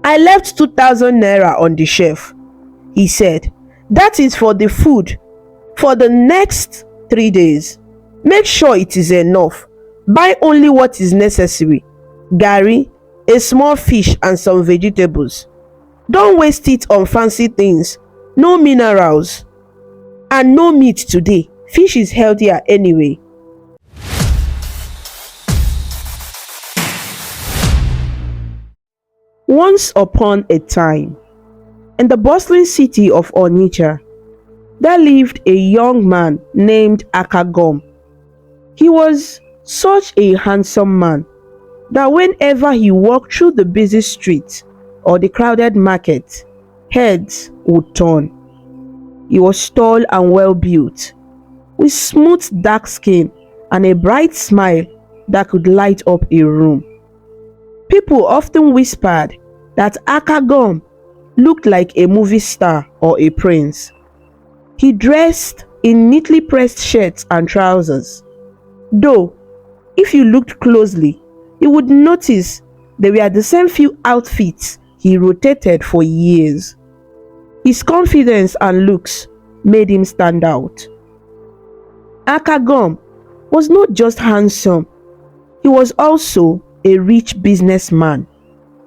I left 2,000 naira on the shelf, he said. That is for the food for the next 3 days. Make sure it is enough. Buy only what is necessary. Garri, a small fish and some vegetables. Don't waste it on fancy things. No minerals. And no meat today. Fish is healthier anyway. Once upon a time, in the bustling city of Onitsha, there lived a young man named Akagom. He was such a handsome man that whenever he walked through the busy streets or the crowded market, heads would turn. He was tall and well built, with smooth dark skin and a bright smile that could light up a room. People often whispered that Akagom looked like a movie star or a prince. He dressed in neatly pressed shirts and trousers. Though, if you looked closely, you would notice they were the same few outfits he rotated for years. His confidence and looks made him stand out. Akagom was not just handsome, he was also a rich businessman.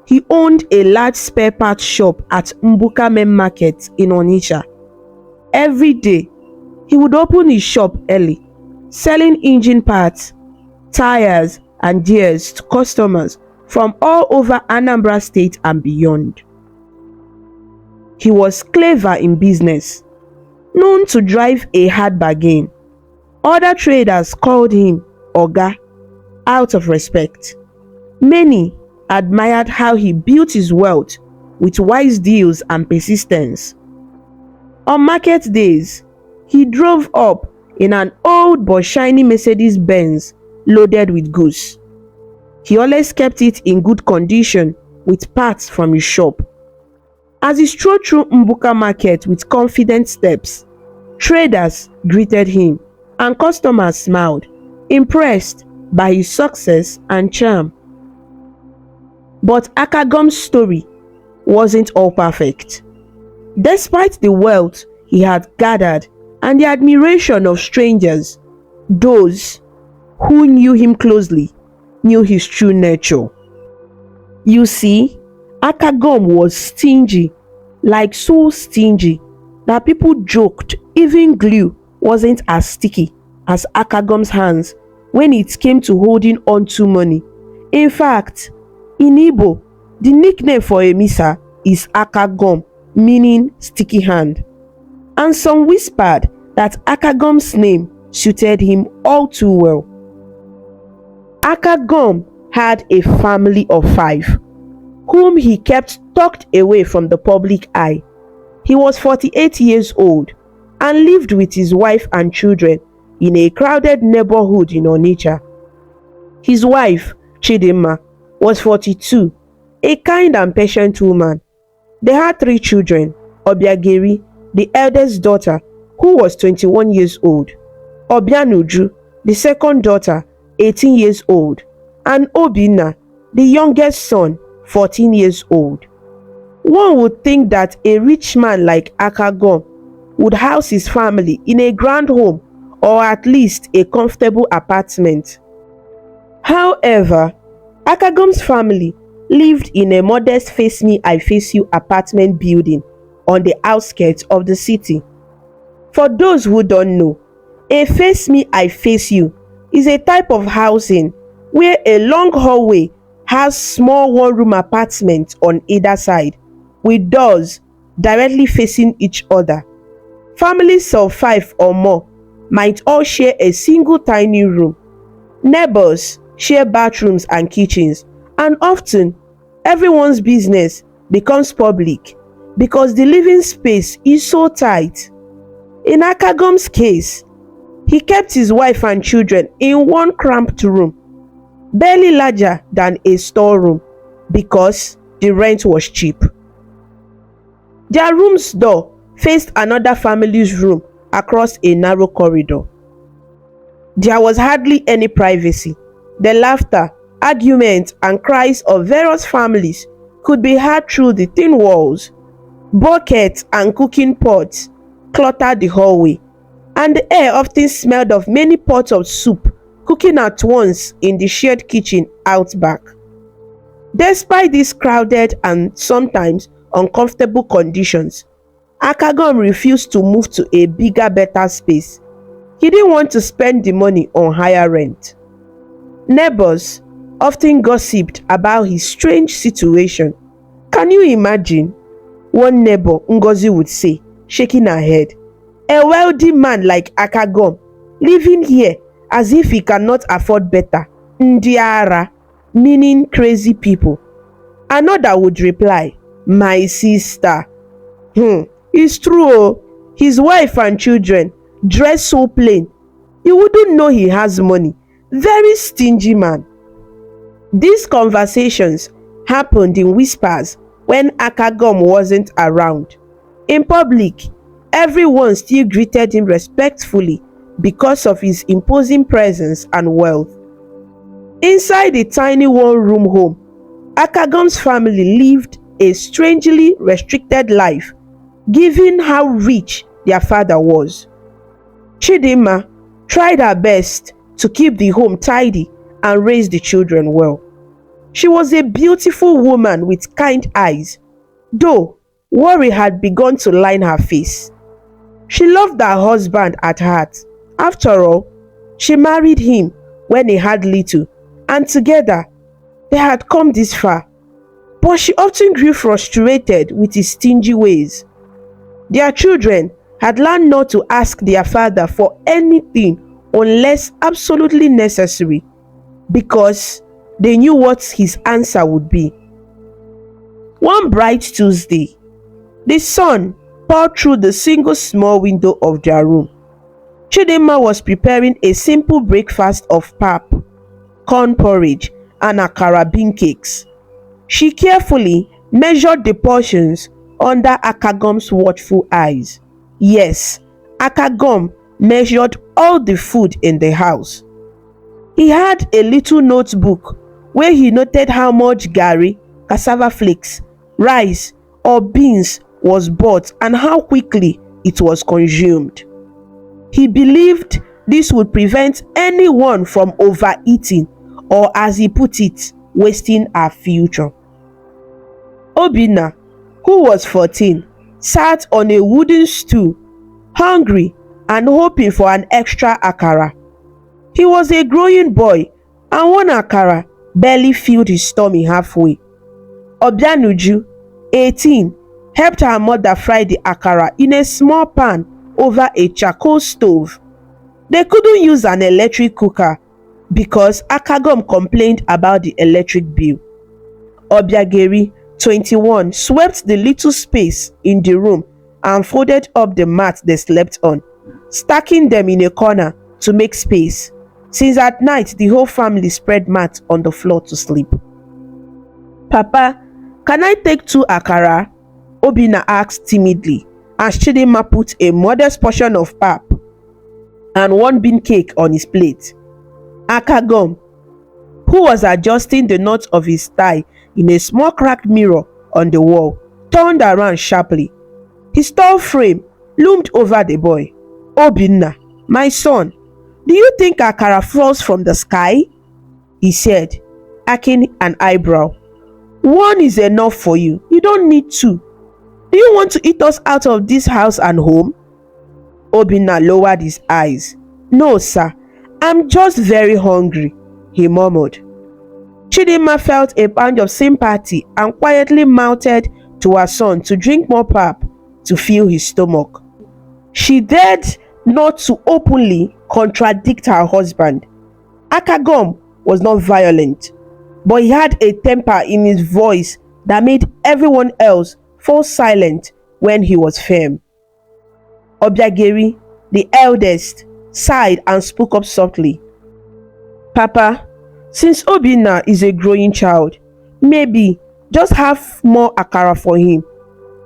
He owned a large spare parts shop at Mbuka Main Market in Onitsha. Every day, he would open his shop early, selling engine parts, tires, and gears to customers from all over Anambra State and beyond. He was clever in business, known to drive a hard bargain. Other traders called him Oga out of respect. Many admired how he built his wealth with wise deals and persistence. On market days, he drove up in an old but shiny Mercedes Benz loaded with goods. He always kept it in good condition with parts from his shop. As he strode through Mbuka Market with confident steps, traders greeted him and customers smiled, impressed by his success and charm. But Akagom's story wasn't all perfect. Despite the wealth he had gathered and the admiration of strangers, those who knew him closely knew his true nature. You see, Akagom was stingy, like so stingy that people joked even glue wasn't as sticky as Akagom's hands when it came to holding on to money. In fact, in Igbo, the nickname for a misa is Akagom, meaning sticky hand. And some whispered that Akagom's name suited him all too well. Akagom had a family of 5, whom he kept tucked away from the public eye. He was 48 years old and lived with his wife and children in a crowded neighborhood in Onitsha. His wife, Chidinma, was 42, a kind and patient woman. They had 3 children: Obiageri, the eldest daughter, who was 21 years old; Obianuju, the second daughter, 18 years old; and Obinna, the youngest son, 14 years old. One would think that a rich man like Akagom would house his family in a grand home or at least a comfortable apartment. However, Akagom's family lived in a modest face me I face you apartment building on the outskirts of the city. For those who don't know, a face me I face you is a type of housing where a long hallway has small one-room apartments on either side with doors directly facing each other. Families of 5 or more might all share a single tiny room. Neighbors share bathrooms and kitchens, and often everyone's business becomes public because the living space is so tight. In Akagom's case, he kept his wife and children in one cramped room, barely larger than a storeroom, because the rent was cheap. Their room's door faced another family's room across a narrow corridor. There was hardly any privacy. The laughter, arguments, and cries of various families could be heard through the thin walls. Buckets and cooking pots cluttered the hallway, and the air often smelled of many pots of soup cooking at once in the shared kitchen out back. Despite these crowded and sometimes uncomfortable conditions, Akagom refused to move to a bigger, better space. He didn't want to spend the money on higher rent. Neighbors often gossiped about his strange situation. Can you imagine? One neighbor, Ngozi, would say, shaking her head, "A wealthy man like Akagom living here as if he cannot afford better. Ndiara," meaning crazy people. Another would reply, "My sister, it's true. Oh, his wife and children dress so plain. You wouldn't know he has money. Very stingy man." These conversations happened in whispers when Akagom wasn't around. In public, everyone still greeted him respectfully because of his imposing presence and wealth. Inside the tiny one-room home, Akagom's family lived a strangely restricted life, given how rich their father was. Chidinma tried her best to keep the home tidy and raise the children well. She was a beautiful woman with kind eyes, though worry had begun to line her face. She loved her husband at heart. After all, she married him when he had little, and together they had come this far. But she often grew frustrated with his stingy ways. Their children had learned not to ask their father for anything unless absolutely necessary, because they knew what his answer would be. One bright Tuesday, the sun poured through the single small window of their room. Chidinma was preparing a simple breakfast of pap, corn porridge, and akara bean cakes. She carefully measured the portions under Akagom's watchful eyes. Yes, Akagom measured all the food in the house. He had a little notebook where he noted how much garri, cassava flakes, rice, or beans was bought and how quickly it was consumed. He believed this would prevent anyone from overeating, or as he put it, wasting our future. Obinna, who was 14, sat on a wooden stool, hungry and hoping for an extra akara. He was a growing boy, and one akara barely filled his tummy halfway. Obianuju, 18, helped her mother fry the akara in a small pan over a charcoal stove. They couldn't use an electric cooker because Akagom complained about the electric bill. Obiageri, 21, swept the little space in the room and folded up the mat they slept on, stacking them in a corner to make space, since at night the whole family spread mats on the floor to sleep. "Papa, can I take 2 akara?" Obinna asked timidly, as Chidinma put a modest portion of pap and 1 bean cake on his plate. Akagom, who was adjusting the knot of his tie in a small cracked mirror on the wall, turned around sharply. His tall frame loomed over the boy. "Obinna, my son, do you think akara falls from the sky?" he said, arching an eyebrow. "1 is enough for you. You don't need 2. Do you want to eat us out of this house and home?" Obinna lowered his eyes. "No, sir. I'm just very hungry," he murmured. Chidinma felt a pang of sympathy and quietly mounted to her son to drink more pap to fill his stomach. She dared not to openly contradict her husband. Akagom was not violent, but he had a temper in his voice that made everyone else fall silent when he was firm. Obiageri, the eldest, sighed and spoke up softly. "Papa, since Obinna is a growing child, maybe just have more akara for him.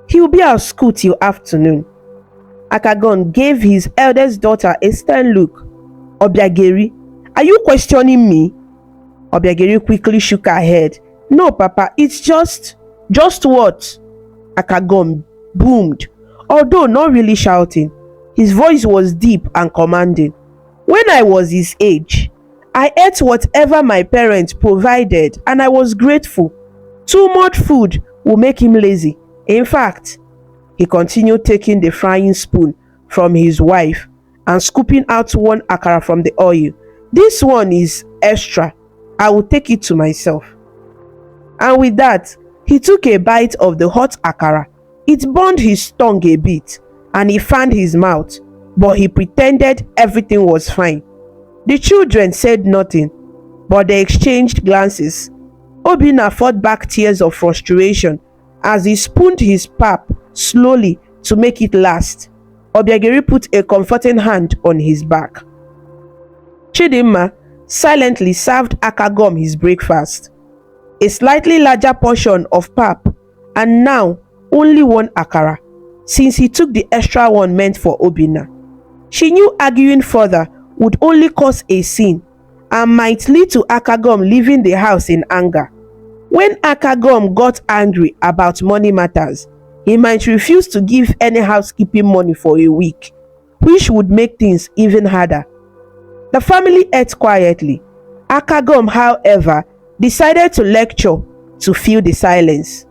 He will be at school till afternoon." Akagom gave his eldest daughter a stern look. "Obiageri, are you questioning me?" Obiageri quickly shook her head. "No, Papa, it's just..." Just what? Akagom boomed, although not really shouting. His voice was deep and commanding. When I was his age, I ate whatever my parents provided and I was grateful. Too much food will make him lazy. In fact, he continued, taking the frying spoon from his wife and scooping out one akara from the oil. This one is extra. I will take it to myself. And with that, he took a bite of the hot akara. It burned his tongue a bit and he fanned his mouth, but he pretended everything was fine. The children said nothing, but they exchanged glances. Obinna fought back tears of frustration as he spooned his pap slowly to make it last. Obiageri put a comforting hand on his back. Chidinma silently served Akagom his breakfast, a slightly larger portion of pap, and now only one akara, since he took the extra one meant for Obinna. She knew arguing further would only cause a scene and might lead to Akagom leaving the house in anger. When Akagom got angry about money matters, he might refuse to give any housekeeping money for a week, which would make things even harder. The family ate quietly. Akagom, however, decided to lecture to fill the silence.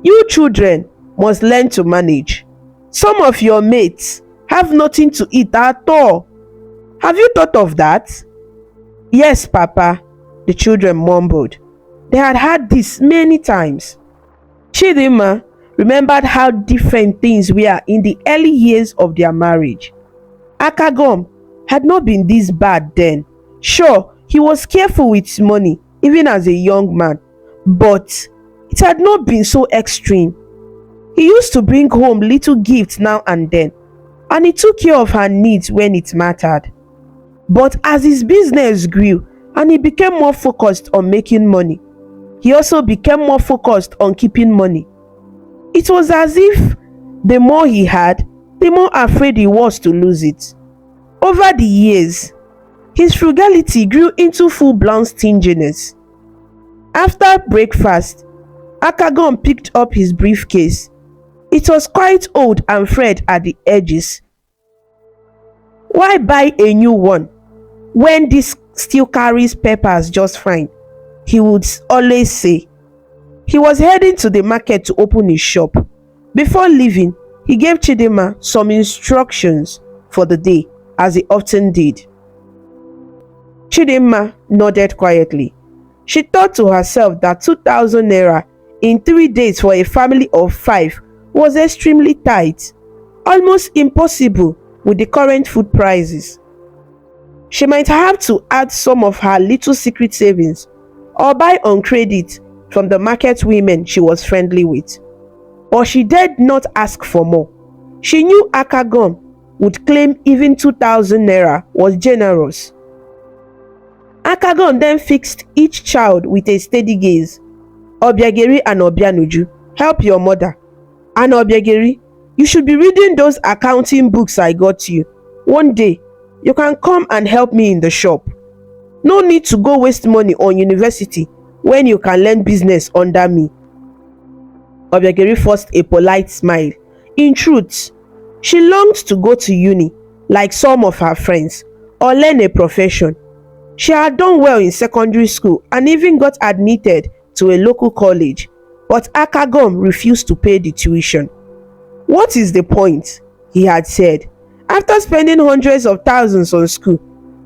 You children must learn to manage. Some of your mates have nothing to eat at all. Have you thought of that? Yes, Papa, the children mumbled. They had heard this many times. Chidinma remembered how different things were in the early years of their marriage. Akagom had not been this bad then. Sure, he was careful with money, even as a young man, but it had not been so extreme. He used to bring home little gifts now and then, and he took care of her needs when it mattered. But as his business grew and he became more focused on making money, he also became more focused on keeping money. It was as if the more he had, the more afraid he was to lose it. Over the years, his frugality grew into full-blown stinginess. After breakfast, Akagom picked up his briefcase. It was quite old and frayed at the edges. Why buy a new one when this still carries papers just fine? He would always say. He was heading to the market to open his shop. Before leaving, he gave Chidinma some instructions for the day, as he often did. Chidinma nodded quietly. She thought to herself that 2,000 naira in 3 days for a family of 5 was extremely tight, almost impossible with the current food prices. She might have to add some of her little secret savings or buy on credit from the market women she was friendly with. But she dared not ask for more. She knew Akagom would claim even 2,000 naira was generous. Akagom then fixed each child with a steady gaze. Obiageri and Obianuju, help your mother. And Obiageri, you should be reading those accounting books I got you. One day, you can come and help me in the shop. No need to go waste money on university when you can learn business under me. Obiageri forced a polite smile. In truth, she longed to go to uni like some of her friends or learn a profession. She had done well in secondary school and even got admitted to a local college, but Akagom refused to pay the tuition. What is the point? He had said. After spending hundreds of thousands on school,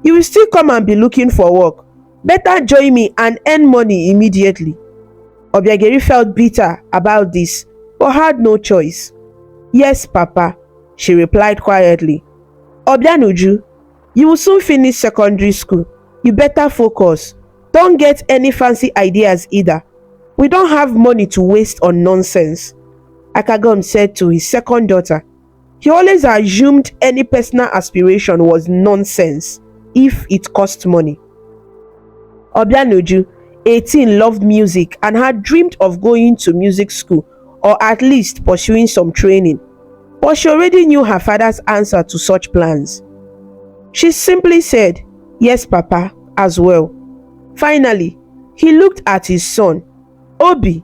you will still come and be looking for work. Better join me and earn money immediately. Obiageri felt bitter about this, but had no choice. Yes, Papa, she replied quietly. Obianuju, you will soon finish secondary school. You better focus. Don't get any fancy ideas either. We don't have money to waste on nonsense, Akagom said to his second daughter. He always assumed any personal aspiration was nonsense if it cost money. Obianuju, 18, loved music and had dreamed of going to music school or at least pursuing some training. But she already knew her father's answer to such plans. She simply said, "Yes, Papa," as well. Finally, he looked at his son. Obi,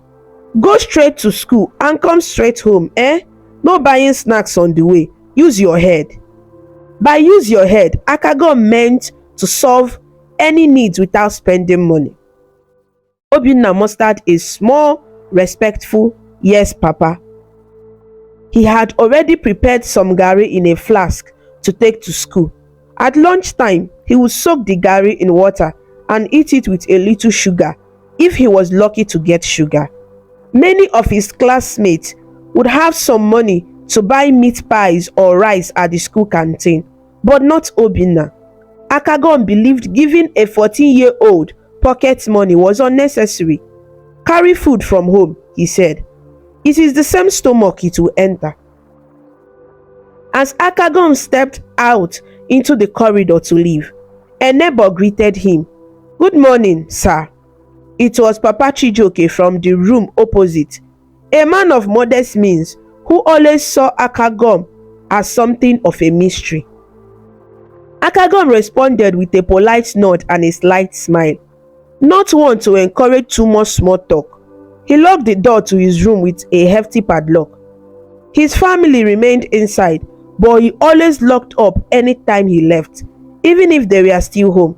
Go straight to school and come straight home, eh? No buying snacks on the way. Use your head. By use your head, Akagom meant to solve any needs without spending money. Obinna mustered a small, respectful yes, Papa. He had already prepared some garri in a flask to take to school. At lunchtime, he would soak the garri in water and eat it with a little sugar, if he was lucky to get sugar. Many of his classmates would have some money to buy meat pies or rice at the school canteen, but not Obinna. Akagom believed giving a 14-year-old pocket money was unnecessary. Carry food from home, he said. It is the same stomach it will enter. As Akagom stepped out into the corridor to leave, a neighbor greeted him. Good morning, sir. It was Papa Chijoke from the room opposite, a man of modest means who always saw Akagom as something of a mystery. Akagom responded with a polite nod and a slight smile, not one to encourage too much small talk. He locked the door to his room with a hefty padlock. His family remained inside, but he always locked up anytime he left, even if they were still home,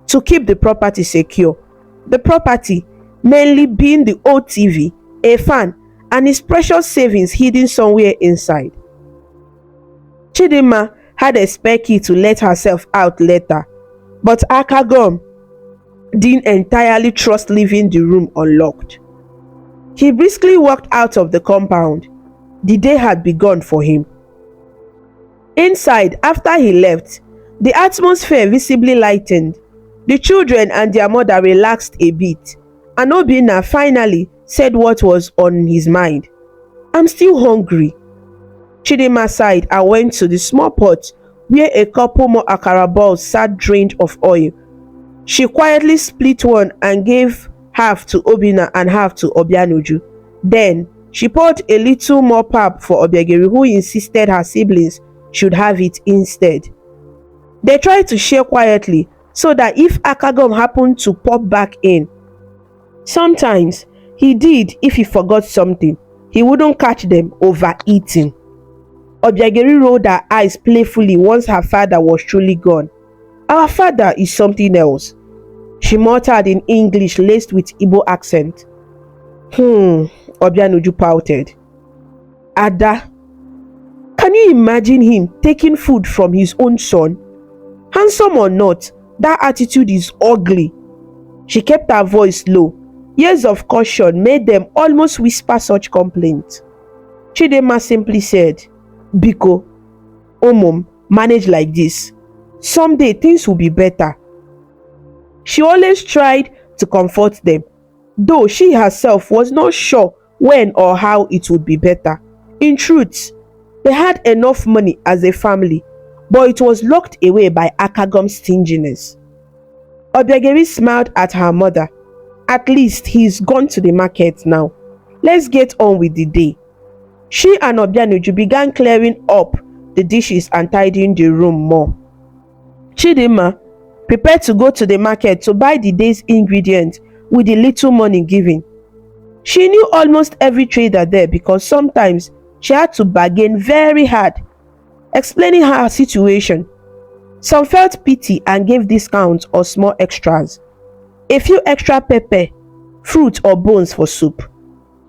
to keep the property secure. The property mainly being the old TV, a fan, and his precious savings hidden somewhere inside. Chidinma had a spare key to let herself out later, but Akagom didn't entirely trust leaving the room unlocked. He briskly walked out of the compound. The day had begun for him. Inside, after he left, the atmosphere visibly lightened. The children and their mother relaxed a bit, and Obinna finally said what was on his mind. I'm still hungry. Chidinma sighed and went to the small pot where a couple more akara balls sat drained of oil. She quietly split one and gave half to Obinna and half to Obianuju. Then she poured a little more pap for Obiageri, who insisted her siblings should have it instead. They tried to share quietly so that if Akagom happened to pop back in, sometimes he did if he forgot something, he wouldn't catch them overeating. Obiageri rolled her eyes playfully once her father was truly gone. Our father is something else, she muttered in English laced with Igbo accent. Obianuju pouted. Ada, can you imagine him taking food from his own son? Handsome or not, that attitude is ugly. She kept her voice low. Years of caution made them almost whisper such complaints. Chidinma simply said, Biko, Omom, manage like this. Someday things will be better. She always tried to comfort them, though she herself was not sure when or how it would be better. In truth, they had enough money as a family, but it was locked away by Akagom's stinginess. Obiageri smiled at her mother. At least he's gone to the market now. Let's get on with the day. She and Obianuju began clearing up the dishes and tidying the room more. Chidinma prepared to go to the market to buy the day's ingredients with the little money given. She knew almost every trader there because sometimes she had to bargain very hard, explaining her situation. Some felt pity and gave discounts or small extras. A few extra pepper, fruit or bones for soup.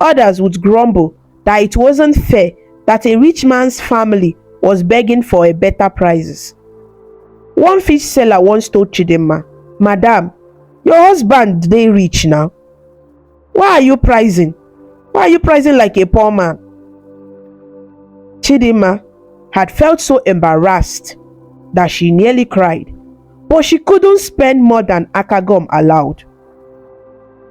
Others would grumble that it wasn't fair that a rich man's family was begging for a better prices. One fish seller once told Chidinma, Madam, your husband dey rich now. Why are you pricing? Why are you pricing like a poor man? Chidinma had felt so embarrassed that she nearly cried, but she couldn't spend more than Akagom allowed.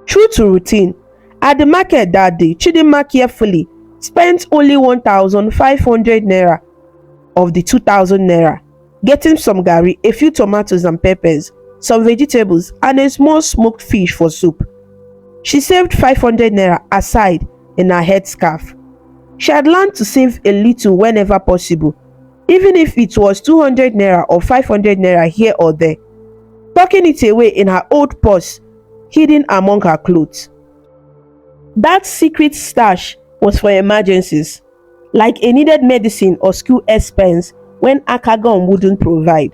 True to routine, at the market that day, Chidinma carefully spent only 1,500 naira of the 2,000 naira, getting some garri, a few tomatoes and peppers, some vegetables, and a small smoked fish for soup. She saved 500 naira aside in her headscarf. She had learned to save a little whenever possible, even if it was 200 naira or 500 naira here or there, tucking it away in her old purse hidden among her clothes. That secret stash was for emergencies, like a needed medicine or school expense when Akagom wouldn't provide.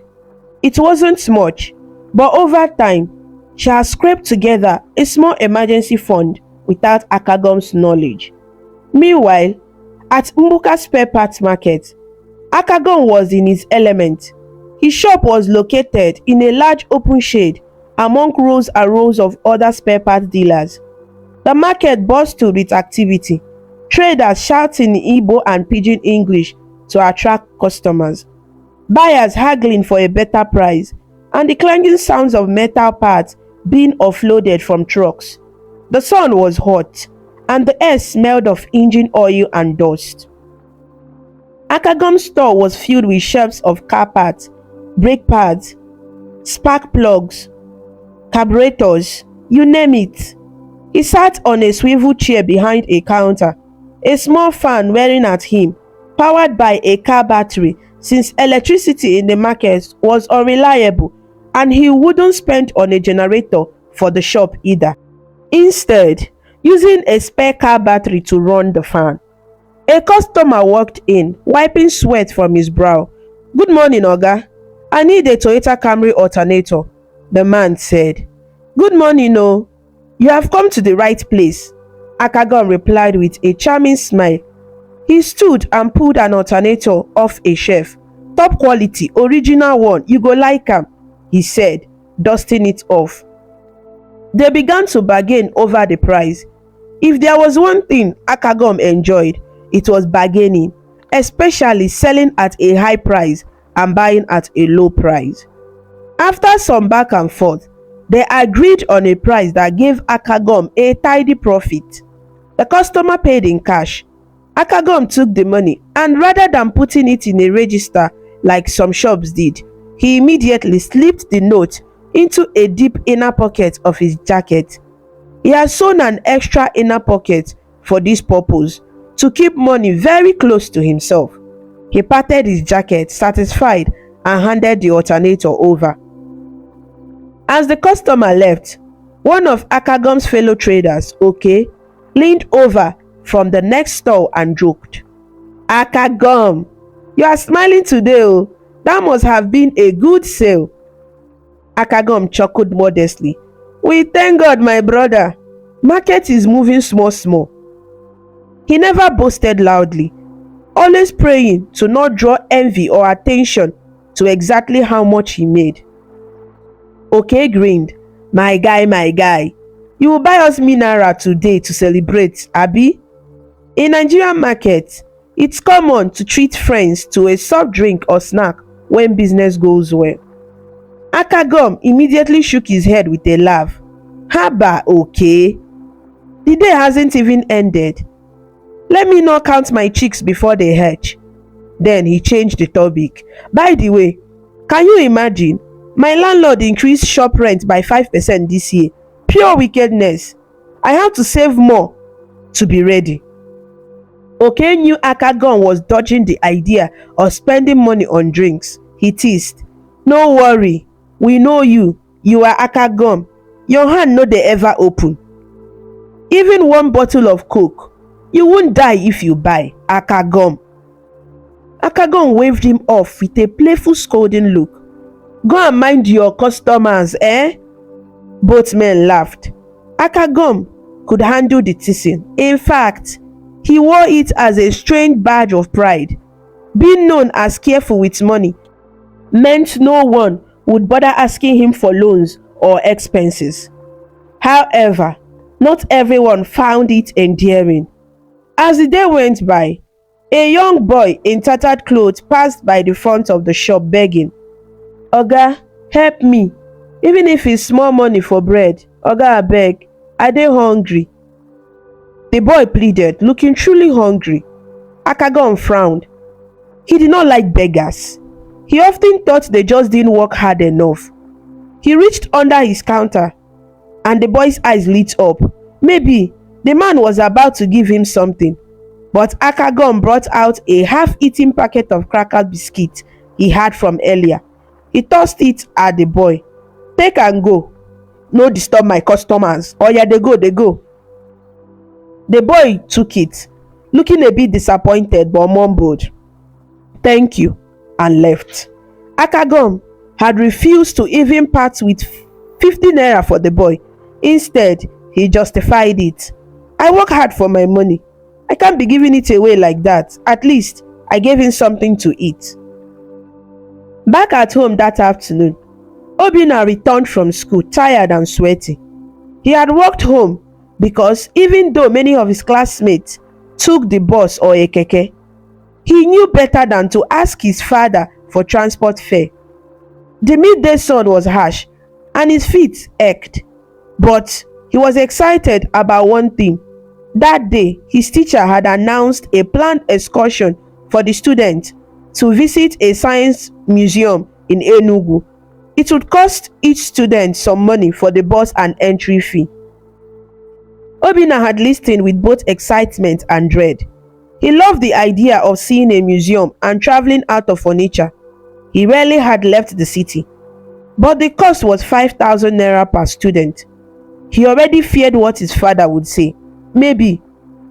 It wasn't much, but over time, she has scraped together a small emergency fund without Akagom's knowledge. Meanwhile, at Mbuka Spare Parts Market, Akagom was in his element. His shop was located in a large open shade among rows and rows of other spare parts dealers. The market bustled with activity, traders shouting in Igbo and Pidgin English to attract customers, buyers haggling for a better price, and the clanging sounds of metal parts being offloaded from trucks. The sun was hot, and the air smelled of engine oil and dust. Akagom's store was filled with shelves of car parts, brake pads, spark plugs, carburetors, you name it. He sat on a swivel chair behind a counter, a small fan whirring at him, powered by a car battery since electricity in the market was unreliable and he wouldn't spend on a generator for the shop either. Instead, using a spare car battery to run the fan. A customer walked in, wiping sweat from his brow. "Good morning, Oga. I need a Toyota Camry alternator," the man said. "Good morning, oh. You have come to the right place," Akagom replied with a charming smile. He stood and pulled an alternator off a shelf. "Top quality, original one, you go like am," he said, dusting it off. They began to bargain over the price. If there was one thing Akagom enjoyed, it was bargaining, especially selling at a high price and buying at a low price. After some back and forth, they agreed on a price that gave Akagom a tidy profit. The customer paid in cash. Akagom took the money and rather than putting it in a register like some shops did, he immediately slipped the note into a deep inner pocket of his jacket. He had sewn an extra inner pocket for this purpose, to keep money very close to himself. He patted his jacket, satisfied, and handed the alternator over. As the customer left, one of Akagom's fellow traders, OK, leaned over from the next stall and joked, "Akagom, you are smiling today, oh. That must have been a good sale." Akagom chuckled modestly. "We thank God, my brother. Market is moving small small." He never boasted loudly, always praying to not draw envy or attention to exactly how much he made. OK grinned. My guy, you will buy us mineral today to celebrate, abi?" In Nigerian market, it's common to treat friends to a soft drink or snack when business goes well. Akagom immediately shook his head with a laugh. "Haba, OK. The day hasn't even ended. Let me not count my chicks before they hatch." Then he changed the topic. "By the way, can you imagine? My landlord increased shop rent by 5% this year. Pure wickedness. I have to save more to be ready." OK knew Akagom was dodging the idea of spending money on drinks. He teased, "No worry, we know you. You are Akagom. Your hand no dey ever open. Even one bottle of Coke, you won't die if you buy, Akagom." Akagom waved him off with a playful scolding look. "Go and mind your customers, eh?" Both men laughed. Akagom could handle the teasing. In fact, he wore it as a strange badge of pride. Being known as careful with money meant no one would bother asking him for loans or expenses. However, not everyone found it endearing. As the day went by, a young boy in tattered clothes passed by the front of the shop begging, "Oga, help me. Even if it's small money for bread. Oga, abeg, I dey hungry." The boy pleaded, looking truly hungry. Akagom frowned. He did not like beggars. He often thought they just didn't work hard enough. He reached under his counter and the boy's eyes lit up. Maybe the man was about to give him something. But Akagom brought out a half-eaten packet of cracker biscuit he had from earlier. He tossed it at the boy. "Take and go. No disturb my customers." "Oh yeah, they go." The boy took it, looking a bit disappointed but mumbled, "Thank you," and left. Akagom had refused to even part with 50 naira for the boy. Instead, he justified it. "I work hard for my money. I can't be giving it away like that. At least I gave him something to eat." Back at home that afternoon, Obinna returned from school tired and sweaty. He had walked home because even though many of his classmates took the bus or a keke, he knew better than to ask his father for transport fare. The midday sun was harsh and his feet ached, but he was excited about one thing. That day, his teacher had announced a planned excursion for the students to visit a science museum in Enugu. It would cost each student some money for the bus and entry fee. Obinna had listened with both excitement and dread. He loved the idea of seeing a museum and traveling out of Onitsha. He rarely had left the city, but the cost was 5,000 naira per student. He already feared what his father would say. Maybe,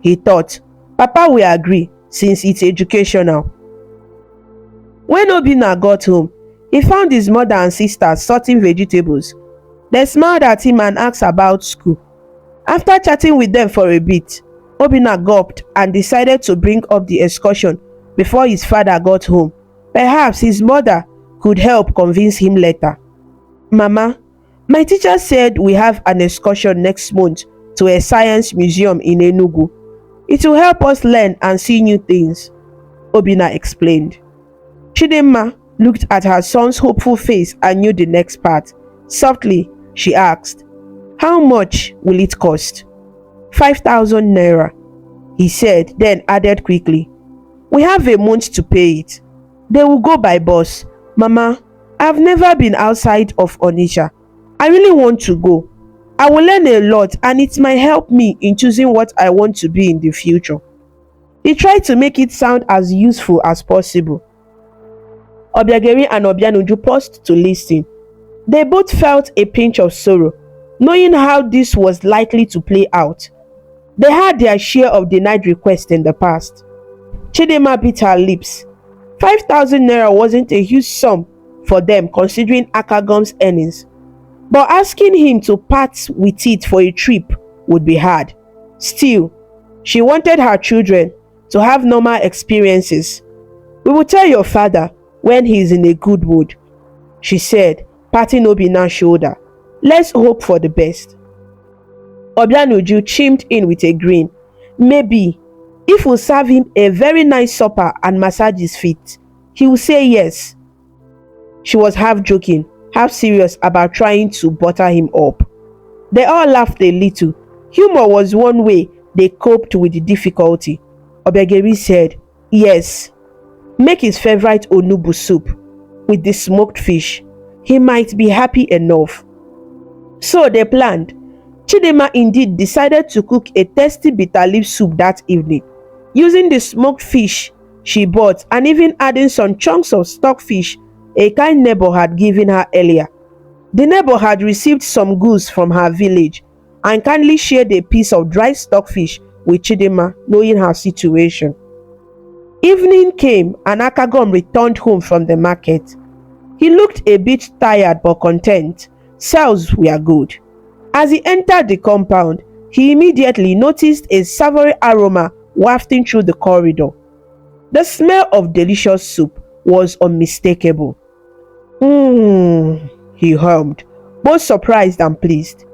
he thought, Papa will agree since it's educational. When Obinna got home, he found his mother and sisters sorting vegetables. They smiled at him and asked about school. After chatting with them for a bit, Obinna gulped and decided to bring up the excursion before his father got home. Perhaps his mother could help convince him later. "Mama, my teacher said we have an excursion next month to a science museum in Enugu. It will help us learn and see new things," Obinna explained. Chidinma looked at her son's hopeful face and knew the next part. Softly, she asked, "How much will it cost?" 5,000 naira, he said, then added quickly, "We have a month to pay it. They will go by bus. Mama, I've never been outside of Onitsha. I really want to go. I will learn a lot and it might help me in choosing what I want to be in the future." He tried to make it sound as useful as possible. Obiageri and Obianuju paused to listen. They both felt a pinch of sorrow, knowing how this was likely to play out. They had their share of denied requests in the past. Chidinma bit her lips. 5,000 naira wasn't a huge sum for them considering Akagom's earnings, but asking him to part with it for a trip would be hard. Still, she wanted her children to have normal experiences. "We will tell your father when he is in a good mood," she said, patting Obinna's shoulder. "Let's hope for the best." Obianuju chimed in with a grin. "Maybe, if we serve him a very nice supper and massage his feet, he will say yes." She was half joking, half serious about trying to butter him up. They all laughed a little. Humor was one way they coped with the difficulty. Obiageri said, "Yes, make his favorite onubu soup with the smoked fish. He might be happy enough." So they planned. Chidinma indeed decided to cook a tasty bitterleaf soup that evening, using the smoked fish she bought and even adding some chunks of stockfish a kind neighbor had given her earlier. The neighbor had received some goods from her village and kindly shared a piece of dry stockfish with Chidinma, knowing her situation. Evening came and Akagom returned home from the market. He looked a bit tired but content. Sales were good. As he entered the compound, he immediately noticed a savory aroma wafting through the corridor. The smell of delicious soup was unmistakable. He hummed, both surprised and pleased.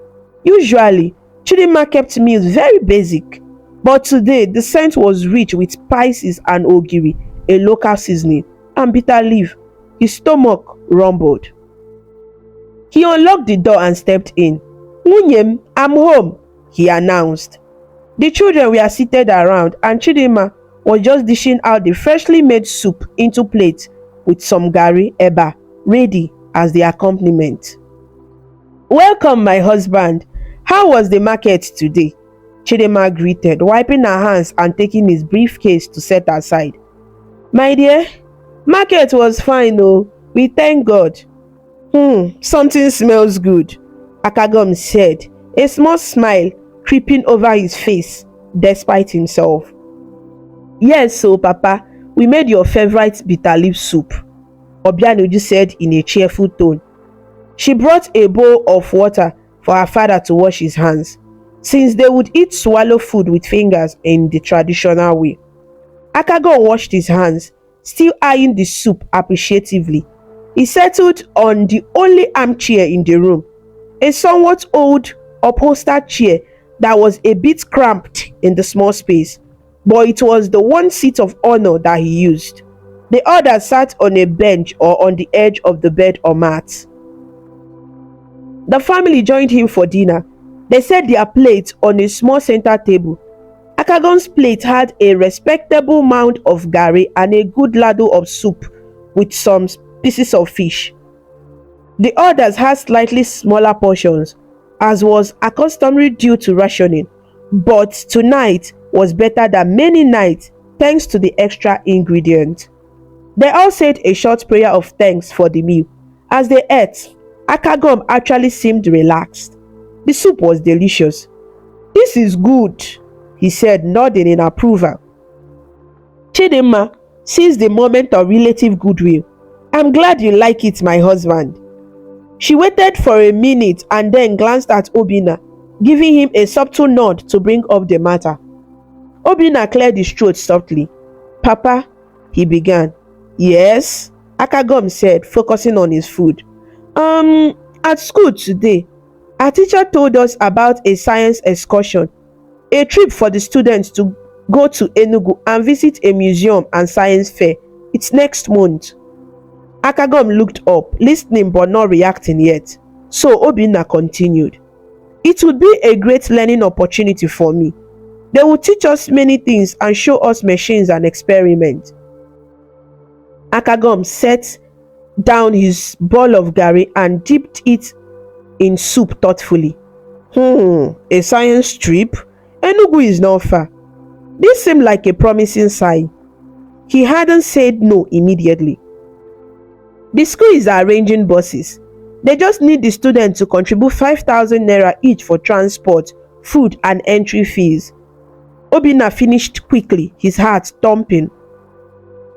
Usually, Chidinma kept meals very basic, but today the scent was rich with spices and ogiri, a local seasoning, and bitter leaf. His stomach rumbled. He unlocked the door and stepped in. "Nwunyem, I'm home," he announced. The children were seated around and Chidinma was just dishing out the freshly made soup into plates with some gari eba ready as the accompaniment. "Welcome, my husband. How was the market today?" Chidinma greeted, wiping her hands and taking his briefcase to set aside. "My dear, market was fine, oh. We thank God." Something smells good," Akagom said, a small smile creeping over his face. despite himself. Yes, so Papa, we made your favorite bitter leaf soup, Obianuju said in a cheerful tone. She brought a bowl of water for her father to wash his hands, since they would eat swallow food with fingers in the traditional way. Akagom washed his hands, still eyeing the soup appreciatively. He settled on the only armchair in the room, a somewhat old upholstered chair that was a bit cramped in the small space, but it was the one seat of honor that he used. The others sat on a bench or on the edge of the bed or mat. The family joined him for dinner. They set their plates on a small center table. Akagom's plate had a respectable mound of gari and a good ladle of soup with some pieces of fish. The others had slightly smaller portions, as was customary due to rationing, but tonight was better than many nights thanks to the extra ingredient. They all said a short prayer of thanks for the meal. As they ate, Akagom actually seemed relaxed. The soup was delicious. "This is good," he said, nodding in approval. Chidinma seized the moment of relative goodwill. "I'm glad you like it, my husband." She waited for a minute and then glanced at Obinna, giving him a subtle nod to bring up the matter. Obinna cleared his throat softly. "Papa," he began. "Yes," Akagom said, focusing on his food. At school today, our teacher told us about a science excursion, a trip for the students to go to Enugu and visit a museum and science fair. It's next month." Akagom looked up, listening but not reacting yet. So Obinna continued. "It would be a great learning opportunity for me. They will teach us many things and show us machines and experiments." Akagom set down his bowl of gari and dipped it in soup thoughtfully. A science trip? Enugu is not far. This seemed like a promising sign. He hadn't said no immediately. The school is arranging buses. They just need the students to contribute 5,000 naira each for transport, food and entry fees. Obinna finished quickly, his heart thumping.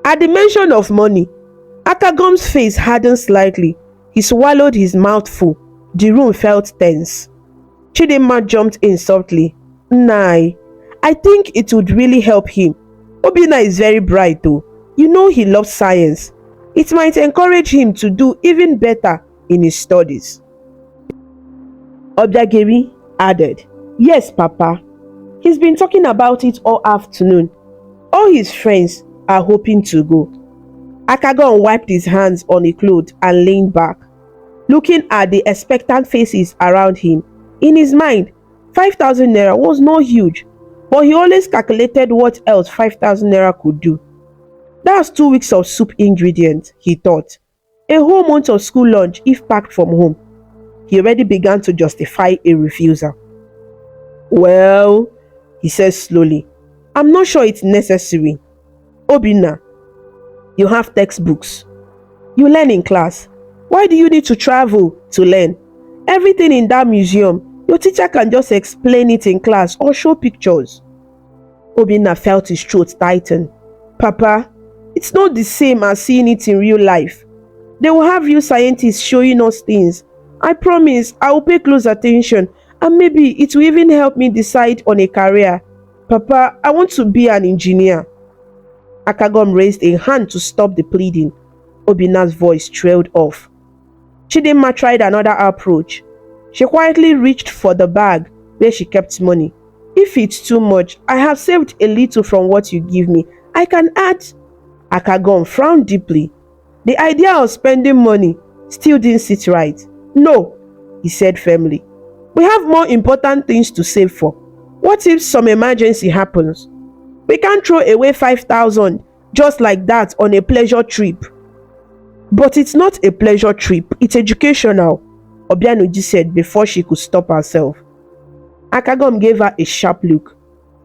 At the mention of money, Akagom's face hardened slightly. He swallowed his mouthful. The room felt tense. Chidinma jumped in softly. "Nai, I think it would really help him. Obinna is very bright though. You know he loves science. It might encourage him to do even better in his studies." Obiageri added, "Yes, Papa. He's been talking about it all afternoon. All his friends are hoping to go." Akagom wiped his hands on a cloth and leaned back, looking at the expectant faces around him. In his mind, 5,000 naira was not huge, but he always calculated what else 5,000 naira could do. That's 2 weeks of soup ingredients, he thought. A whole month of school lunch if packed from home. He already began to justify a refusal. "Well," he said slowly, "I'm not sure it's necessary. Obinna, you have textbooks. You learn in class. Why do you need to travel to learn? Everything in that museum, your teacher can just explain it in class or show pictures." Obinna felt his throat tighten. "Papa, it's not the same as seeing it in real life. They will have real scientists showing us things. I promise I will pay close attention and maybe it will even help me decide on a career. Papa, I want to be an engineer." Akagom raised a hand to stop the pleading. Obinna's voice trailed off. Chidinma tried another approach. She quietly reached for the bag where she kept money. "If it's too much, I have saved a little from what you give me. I can add." Akagom frowned deeply. The idea of spending money still didn't sit right. "No," he said firmly. "We have more important things to save for. What if some emergency happens? We can't throw away 5,000 just like that on a pleasure trip." "But it's not a pleasure trip, it's educational," Obianuji said before she could stop herself. Akagom gave her a sharp look.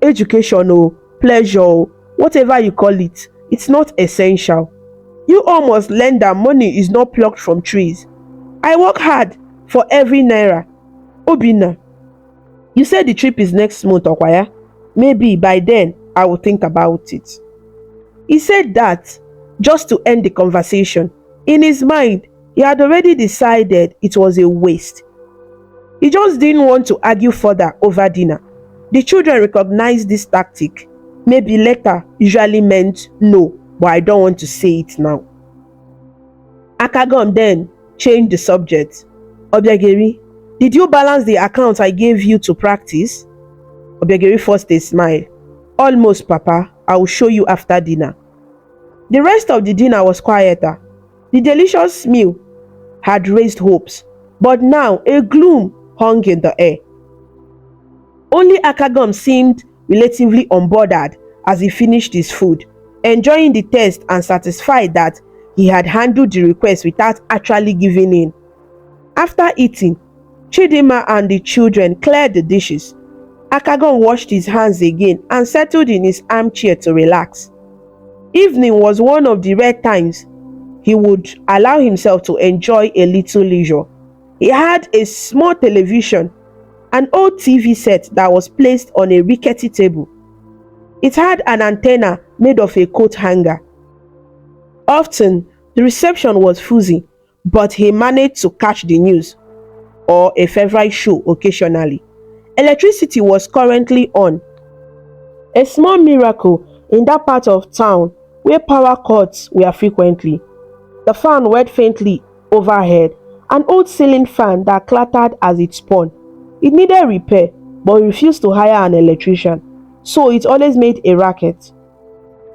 "Educational, pleasure, whatever you call it, it's not essential. You all must learn that money is not plucked from trees. I work hard for every naira. Obinna, you said the trip is next month, Okwaya. Maybe by then I will think about it. He said that just to end the conversation. In his mind, he had already decided it was a waste. He just didn't want to argue further over dinner. The children recognized this tactic. Maybe later usually meant no, but I don't want to say it now. Akagom then changed the subject. Obiageri, did you balance the account I gave you to practice? Obiageri forced a smile. Almost, Papa. I will show you after dinner. The rest of the dinner was quieter. The delicious meal had raised hopes, but now a gloom hung in the air. Only Akagom seemed relatively unbothered as he finished his food, enjoying the taste and satisfied that he had handled the request without actually giving in. After eating, Chidinma and the children cleared the dishes. Akagom washed his hands again and settled in his armchair to relax. Evening was one of the rare times he would allow himself to enjoy a little leisure. He had a small television, an old TV set that was placed on a rickety table. It had an antenna made of a coat hanger. Often, the reception was fuzzy, but he managed to catch the news or a favorite show occasionally. Electricity was currently on. A small miracle in that part of town where power cuts were frequently. The fan whirred faintly overhead, an old ceiling fan that clattered as it spun. It needed repair, but he refused to hire an electrician, so it always made a racket.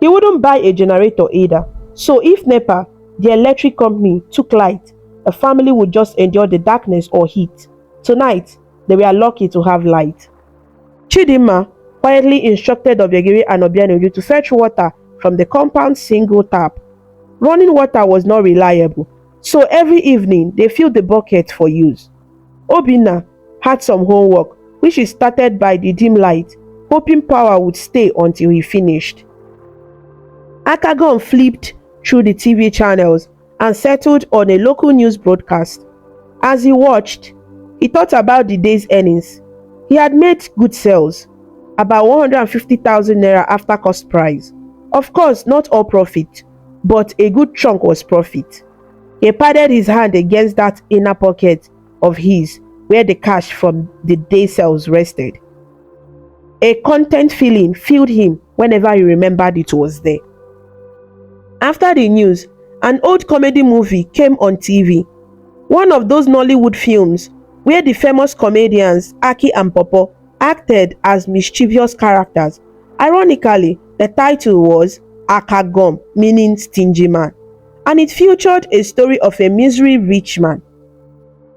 He wouldn't buy a generator either, so if NEPA, the electric company, took light, the family would just endure the darkness or heat. Tonight, they were lucky to have light. Chidinma quietly instructed Obiageri and Obianoju to fetch water from the compound's single tap. Running water was not reliable, so every evening they filled the bucket for use. Obinna had some homework, which he started by the dim light, hoping power would stay until he finished. Akagom flipped through the TV channels and settled on a local news broadcast. As he watched, he thought about the day's earnings. He had made good sales, about 150,000 naira after cost price. Of course, not all profit, but a good chunk was profit. He patted his hand against that inner pocket of his where the cash from the day's sales rested. A content feeling filled him whenever he remembered it was there. After the news, an old comedy movie came on TV. One of those Nollywood films where the famous comedians Aki and Popo acted as mischievous characters. Ironically, the title was Akagom, meaning stingy man, and it featured a story of a misery rich man.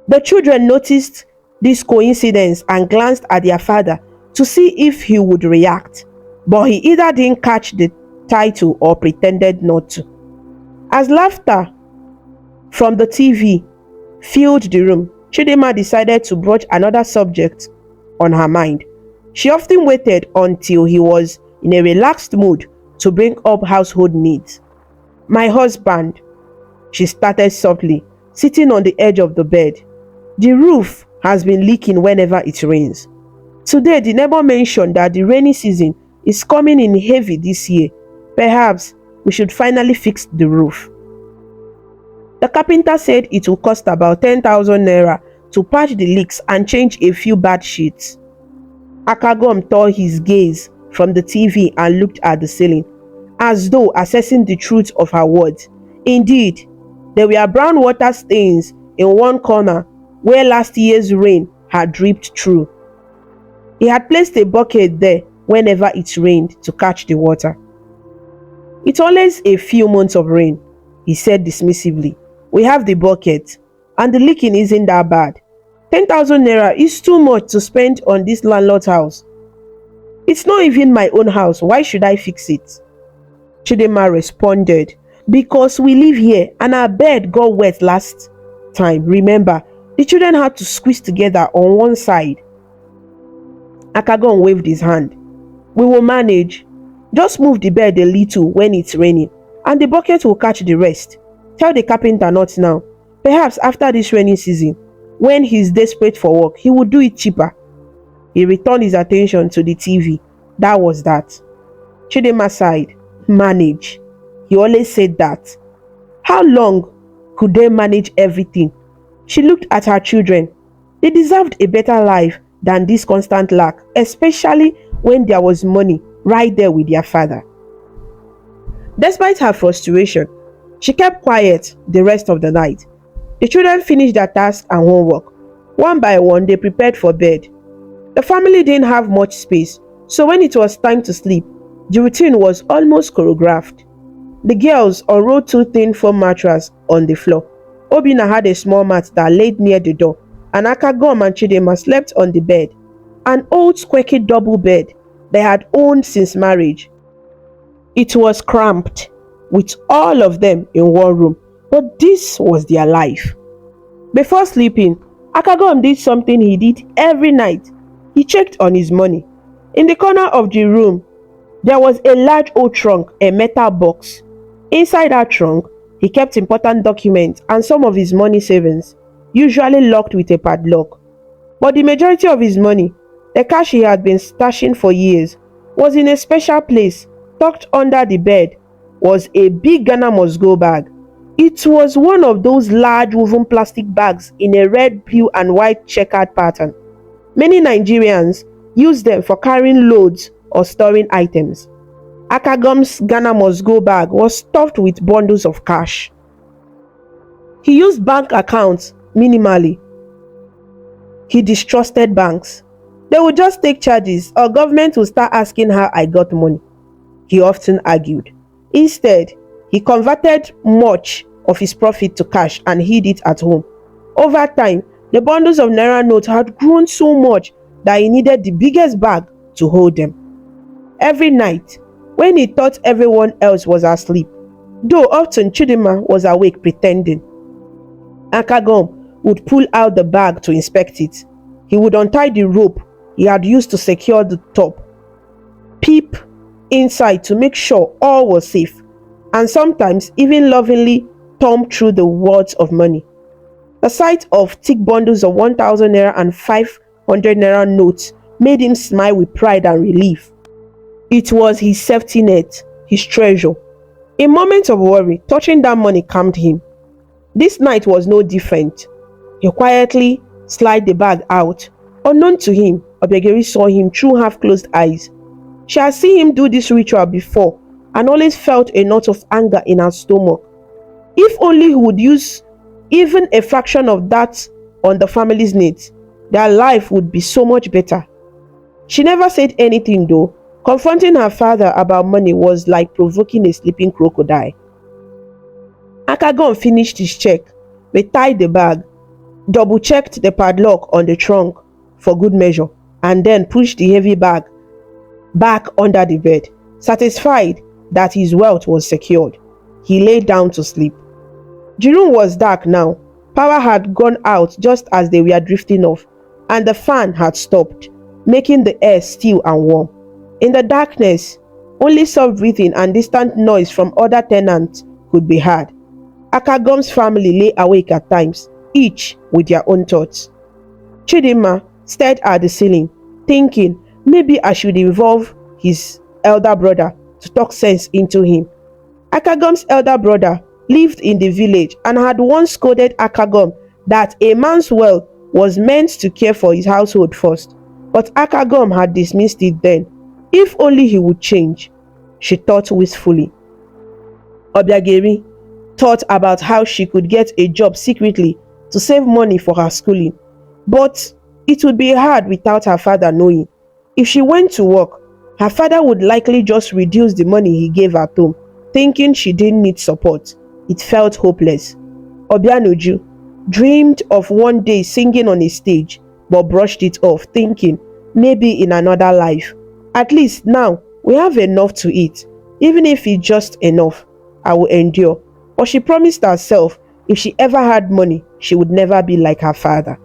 The children noticed this coincidence and glanced at their father to see if he would react, but he either didn't catch the title or pretended not to. As laughter from the TV filled the room, Chidinma decided to broach another subject on her mind. She often waited until he was in a relaxed mood to bring up household needs. My husband, she started softly, sitting on the edge of the bed. The roof has been leaking whenever it rains. Today, the neighbor mentioned that the rainy season is coming in heavy this year. Perhaps we should finally fix the roof. The carpenter said it will cost about 10,000 naira to patch the leaks and change a few bad sheets. Akagom tore his gaze from the TV and looked at the ceiling, as though assessing the truth of her words. Indeed, there were brown water stains in one corner where last year's rain had dripped through. He had placed a bucket there whenever it rained to catch the water. It's always a few months of rain, he said dismissively. We have the bucket, and the leaking isn't that bad. 10,000 naira is too much to spend on this landlord's house. It's not even my own house. Why should I fix it? Chidinma responded, because we live here and our bed got wet last time. Remember, the children had to squeeze together on one side. Akagom waved his hand. We will manage. Just move the bed a little when it's raining, and the bucket will catch the rest. Tell the carpenter not now. Perhaps after this rainy season, when he's desperate for work, he will do it cheaper. He returned his attention to the TV. That was that. Chidinma sighed. Manage. He always said that. How long could they manage everything? She looked at her children. They deserved a better life than this constant lack, especially when there was money right there with their father. Despite her frustration, she kept quiet the rest of the night. The children finished their tasks and homework. One by one, they prepared for bed. The family didn't have much space, so when it was time to sleep, the routine was almost choreographed. The girls unrolled two thin foam mattresses on the floor. Obina had a small mat that laid near the door, and Akagom and Chidema slept on the bed, an old squeaky double bed they had owned since marriage. It was cramped, with all of them in one room, but this was their life. Before sleeping, Akagom did something he did every night. He checked on his money. In the corner of the room, there was a large old trunk, a metal box. Inside that trunk, he kept important documents and some of his money savings, usually locked with a padlock. But the majority of his money, the cash he had been stashing for years, was in a special place, tucked under the bed, was a big Ghana must go bag. It was one of those large woven plastic bags in a red, blue and white checkered pattern. Many Nigerians use them for carrying loads or storing items. Akagom's Ghana must go bag was stuffed with bundles of cash. He used bank accounts minimally. He distrusted banks. They would just take charges or government would start asking how I got money, he often argued. Instead, he converted much of his profit to cash and hid it at home. Over time, the bundles of naira notes had grown so much that he needed the biggest bag to hold them. Every night, when he thought everyone else was asleep, though often Chidima was awake pretending, Akagom would pull out the bag to inspect it. He would untie the rope he had used to secure the top, peep inside to make sure all was safe, and sometimes even lovingly thumb through the wads of money. The sight of thick bundles of 1,000 naira and 500 naira notes made him smile with pride and relief. It was his safety net, his treasure. In moments of worry, touching that money calmed him. This night was no different. He quietly slid the bag out. Unknown to him, Obiageri saw him through half-closed eyes. She had seen him do this ritual before and always felt a knot of anger in her stomach. If only he would use even a fraction of that on the family's needs, their life would be so much better. She never said anything though. Confronting her father about money was like provoking a sleeping crocodile. Akagom finished his check, retied the bag, double-checked the padlock on the trunk for good measure, and then pushed the heavy bag back under the bed. Satisfied that his wealth was secured, he lay down to sleep. The room was dark now. Power had gone out just as they were drifting off, and the fan had stopped, making the air still and warm. In the darkness, only soft breathing and distant noise from other tenants could be heard. Akagom's family lay awake at times, each with their own thoughts. Chidima stared at the ceiling, thinking maybe I should involve his elder brother to talk sense into him. Akagom's elder brother lived in the village and had once scolded Akagom that a man's wealth was meant to care for his household first, but Akagom had dismissed it then. If only he would change, she thought wistfully. Obiageri thought about how she could get a job secretly to save money for her schooling, but it would be hard without her father knowing. If she went to work, her father would likely just reduce the money he gave at home, thinking she didn't need support. It felt hopeless. Obianuju dreamed of one day singing on a stage, but brushed it off, thinking maybe in another life. At least now we have enough to eat. Even if it's just enough, I will endure. But she promised herself if she ever had money, she would never be like her father.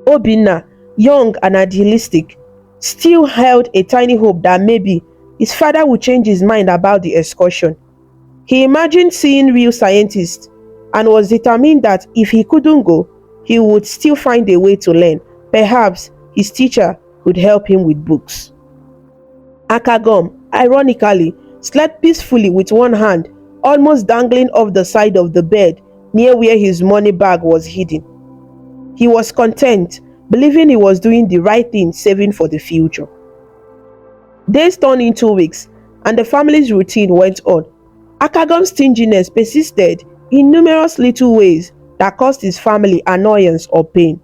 Obinna, young and idealistic, still held a tiny hope that maybe his father would change his mind about the excursion. He imagined seeing real scientists and was determined that if he couldn't go, he would still find a way to learn. Perhaps his teacher could help him with books. Akagom, ironically, slept peacefully with one hand almost dangling off the side of the bed near where his money bag was hidden. He was content, believing he was doing the right thing, saving for the future. Days turned into weeks, and the family's routine went on. Akagom's stinginess persisted in numerous little ways that caused his family annoyance or pain.